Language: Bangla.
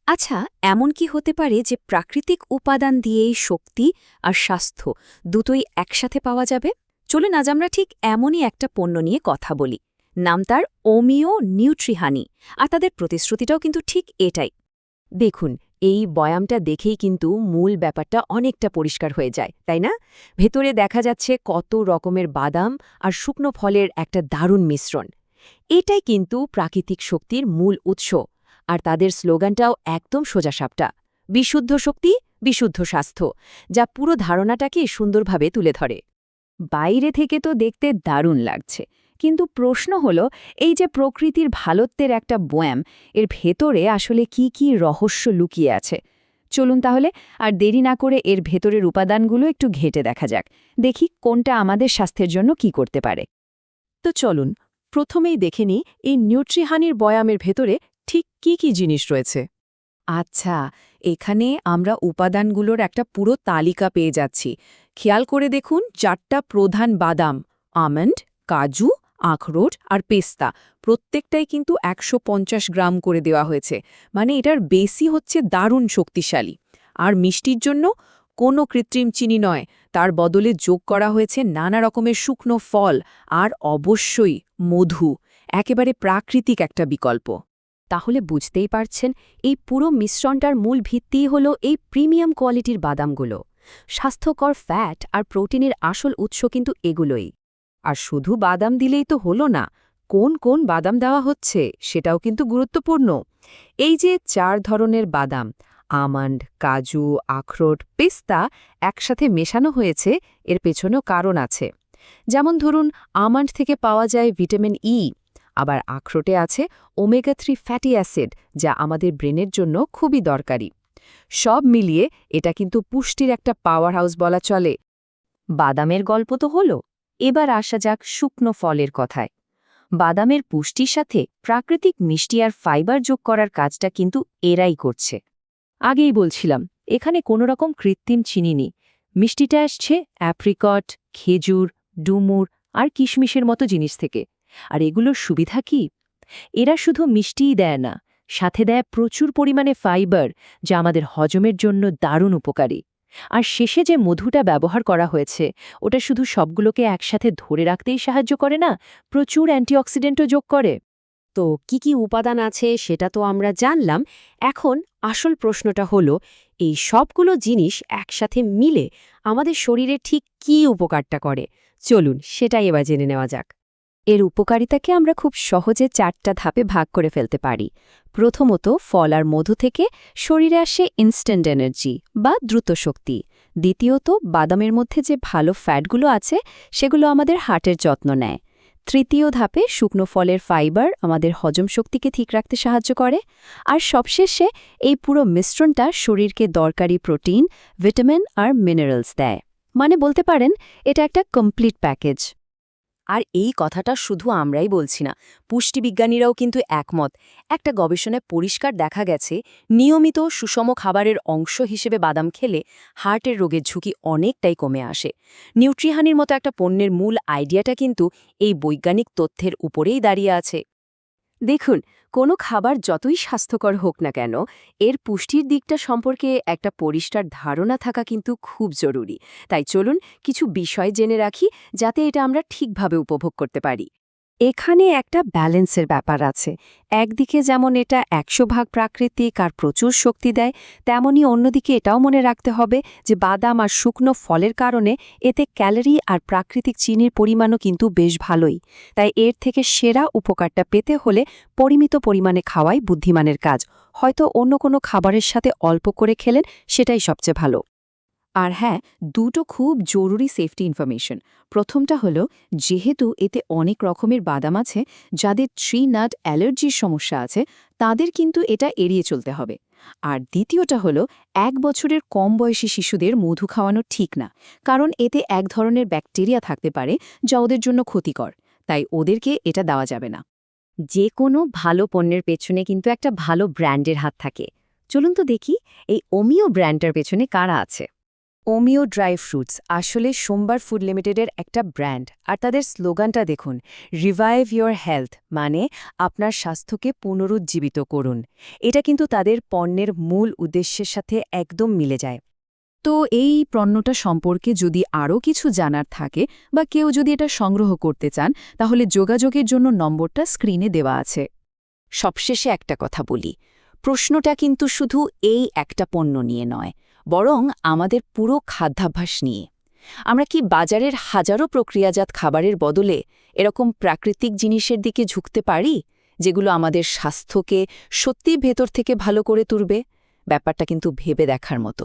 আচ্ছা, এমন কি হতে পারে যে প্রাকৃতিক উপাদান দিয়েই শক্তি আর স্বাস্থ্য দুটোই একসাথে পাওয়া যাবে? চলুন আজ আমরা ঠিক এমনই একটা পণ্য নিয়ে কথা বলি। নাম তার ওমিও নিউট্রিহানি, আর তাদের প্রতিশ্রুতিটাও কিন্তু ঠিক এটাই। দেখুন, এই বয়ামটা দেখেই কিন্তু মূল ব্যাপারটা অনেকটা পরিষ্কার হয়ে যায়, তাই না? ভেতরে দেখা যাচ্ছে কত রকমের বাদাম আর শুকনো ফলের একটা দারুণ মিশ্রণ। এটাই কিন্তু প্রাকৃতিক শক্তির মূল উৎস। আর তাদের স্লোগানটাও একদম সোজাসাপটা, বিশুদ্ধ শক্তি, বিশুদ্ধ স্বাস্থ্য, যা পুরো ধারণাটাকে সুন্দরভাবে তুলে ধরে। বাইরে থেকে তো দেখতে দারুণ লাগছে, কিন্তু প্রশ্ন হলো, এই যে প্রকৃতির ভালোত্বের একটা বয়াম, এর ভেতরে আসলে কি কি রহস্য লুকিয়ে আছে? চলুন তাহলে আর দেরি না করে এর ভেতরের উপাদানগুলো একটু ঘেঁটে দেখা যাক, দেখি কোনটা আমাদের স্বাস্থ্যের জন্য কি করতে পারে। তো চলুন প্রথমেই দেখে নিই এই নিউট্রিহানির বয়ামের ভেতরে ঠিক কি কি জিনিস রয়েছে। আচ্ছা, এখানে আমরা উপাদানগুলোর একটা পুরো তালিকা পেয়ে যাচ্ছি। খেয়াল করে দেখুন, 4টা প্রধান বাদাম, আমন্ড, কাজু, আখরোট আর পেস্তা, প্রত্যেকটাই কিন্তু 150 গ্রাম করে দেওয়া হয়েছে। মানে এটার বেশি হচ্ছে দারুণ শক্তিশালী। আর মিষ্টির জন্য কোনো কৃত্রিম চিনি নয়, তার বদলে যোগ করা হয়েছে নানা রকমের শুকনো ফল আর অবশ্যই মধু, একেবারে প্রাকৃতিক একটা বিকল্প। তাহলে বুঝতেই পারছেন, এই পুরো মিশ্রণটার মূল ভিত্তিই হল এই প্রিমিয়াম কোয়ালিটির বাদামগুলো। স্বাস্থ্যকর ফ্যাট আর প্রোটিনের আসল উৎস কিন্তু এগুলোই। আর শুধু বাদাম দিলেই তো হলো না, কোন কোন বাদাম দেওয়া হচ্ছে সেটাও কিন্তু গুরুত্বপূর্ণ। এই যে 4 ধরনের বাদাম, আমন্ড, কাজু, আখরোট, পেস্তা একসাথে মেশানো হয়েছে, এর পেছনেও কারণ আছে। যেমন ধরুন, আমন্ড থেকে পাওয়া যায় ভিটামিন ই, আবার আখরোটে আছে ওমেগা-3 ফ্যাটি অ্যাসিড, যা আমাদের ব্রেনের জন্য খুবই দরকারি। সব মিলিয়ে এটা কিন্তু পুষ্টির একটা পাওয়ার হাউস বলা চলে। বাদামের গল্প তো হলো, এবার আসা যাক শুকনো ফলের কথায়। বাদামের পুষ্টির সাথে প্রাকৃতিক মিষ্টি আর ফাইবার যোগ করার কাজটা কিন্তু এরাই করছে। আগেই বলছিলাম, এখানে কোনো রকম কৃত্রিম চিনি নেই। মিষ্টিটা আসছে অ্যাপ্রিকট, খেজুর, ডুমুর আর কিশমিশের মতো জিনিস থেকে। আর এগুলোর সুবিধা কি? এরা শুধু মিষ্টিই দেয় না, সাথে দেয় প্রচুর পরিমাণে ফাইবার, যা আমাদের হজমের জন্য দারুণ উপকারী। আর শেষে যে মধুটা ব্যবহার করা হয়েছে, ওটা শুধু সবগুলোকে একসাথে ধরে রাখতেই সাহায্য করে না, প্রচুর অ্যান্টিঅক্সিডেন্টও যোগ করে। তো কি কি উপাদান আছে সেটা তো আমরা জানলাম। এখন আসল প্রশ্নটা হলো, এই সবগুলো জিনিস একসাথে মিলে আমাদের শরীরে ঠিক কী উপকারটা করে? চলুন সেটাই এবার জেনে নেওয়া যাক। এর উপকারিতাকে আমরা খুব সহজে 4টা ধাপে ভাগ করে ফেলতে পারি। প্রথমত, ফল আর মধু থেকে শরীরে আসে ইনস্ট্যান্ট এনার্জি বা দ্রুত শক্তি। দ্বিতীয়ত, বাদামের মধ্যে যে ভালো ফ্যাটগুলো আছে সেগুলো আমাদের হার্টের যত্ন নেয়। তৃতীয় ধাপে, শুকনো ফলের ফাইবার আমাদের হজম শক্তিকে ঠিক রাখতে সাহায্য করে। আর সবশেষে, এই পুরো মিশ্রণটা শরীরকে দরকারি প্রোটিন, ভিটামিন আর মিনারেলস দেয়। মানে বলতে পারেন, এটা একটা কমপ্লিট প্যাকেজ। আর এই কথাটা শুধু আমরাই বলছি না, পুষ্টিবিজ্ঞানীরাও কিন্তু একমত। একটা গবেষণায় পরিষ্কার দেখা গেছে, নিয়মিত সুষম খাবারের অংশ হিসেবে বাদাম খেলে হার্টের রোগের ঝুঁকি অনেকটাই কমে আসে। নিউট্রিহানির মতো একটা পণ্যের মূল আইডিয়াটা কিন্তু এই বৈজ্ঞানিক তথ্যের উপরেই দাঁড়িয়ে আছে। দেখুন, কোনো খাবার যতই স্বাস্থ্যকর হোক না কেন, এর পুষ্টির দিকটা সম্পর্কে একটা পরিষ্কার ধারণা থাকা কিন্তু খুব জরুরি। তাই চলুন কিছু বিষয় জেনে রাখি, যাতে এটা আমরা ঠিকভাবে উপভোগ করতে পারি। এখানে একটা ব্যালেন্সের ব্যাপার আছে। একদিকে যেমন এটা 100% প্রাকৃতিক আর প্রচুর শক্তি দেয়, তেমনি অন্যদিকে এটাও মনে রাখতে হবে যে বাদাম আর শুকনো ফলের কারণে এতে ক্যালোরি আর প্রাকৃতিক চিনির পরিমাণও কিন্তু বেশ ভালোই। তাই এর থেকে সেরা উপকারটা পেতে হলে পরিমিত পরিমাণে খাওয়াই বুদ্ধিমানের কাজ। হয়তো অন্য কোনো খাবারের সাথে অল্প করে খেলেন, সেটাই সবচেয়ে ভালো। আর হ্যাঁ, দুটো খুব জরুরি সেফটি ইনফরমেশন। প্রথমটা হলো, যেহেতু এতে অনেক রকমের বাদাম আছে, যাদের ট্রি নাট অ্যালার্জির সমস্যা আছে, তাদের কিন্তু এটা এড়িয়ে চলতে হবে। আর দ্বিতীয়টা হলো, 1 বছরের কম বয়সী শিশুদের মধু খাওয়ানো ঠিক না, কারণ এতে এক ধরনের ব্যাকটেরিয়া থাকতে পারে যা ওদের জন্য ক্ষতিকর। তাই ওদেরকে এটা দেওয়া যাবে না। যে কোনো ভালো পণ্যের পেছনে কিন্তু একটা ভালো ব্র্যান্ডের হাত থাকে। চলুন তো দেখি, এই ওমিও ব্র্যান্ডটার পেছনে কারা আছে। ওমিও ড্রাই ফ্রুটস আসলে সোমবার ফুড লিমিটেডের একটা ব্র্যান্ড, আর তাদের স্লোগানটা দেখুন, রিভাইভ ইয়োর হেলথ, মানে আপনার স্বাস্থ্যকে পুনরুজ্জীবিত করুন। এটা কিন্তু তাদের পণ্যের মূল উদ্দেশ্যের সাথে একদম মিলে যায়। তো এই পণ্যটা সম্পর্কে যদি আরও কিছু জানার থাকে বা কেউ যদি এটা সংগ্রহ করতে চান, তাহলে যোগাযোগের জন্য নম্বরটা স্ক্রিনে দেওয়া আছে। সবশেষে একটা কথা বলি, প্রশ্নটা কিন্তু শুধু এই একটা পণ্য নিয়ে নয়, বরং আমাদের পুরো খাদ্যাভ্যাস নিয়ে। আমরা কি বাজারের হাজারো প্রক্রিয়াজাত খাবারের বদলে এরকম প্রাকৃতিক জিনিসের দিকে ঝুঁকতে পারি, যেগুলো আমাদের স্বাস্থ্যকে সত্যিই ভেতর থেকে ভালো করে তুলবে? ব্যাপারটা কিন্তু ভেবে দেখার মতো।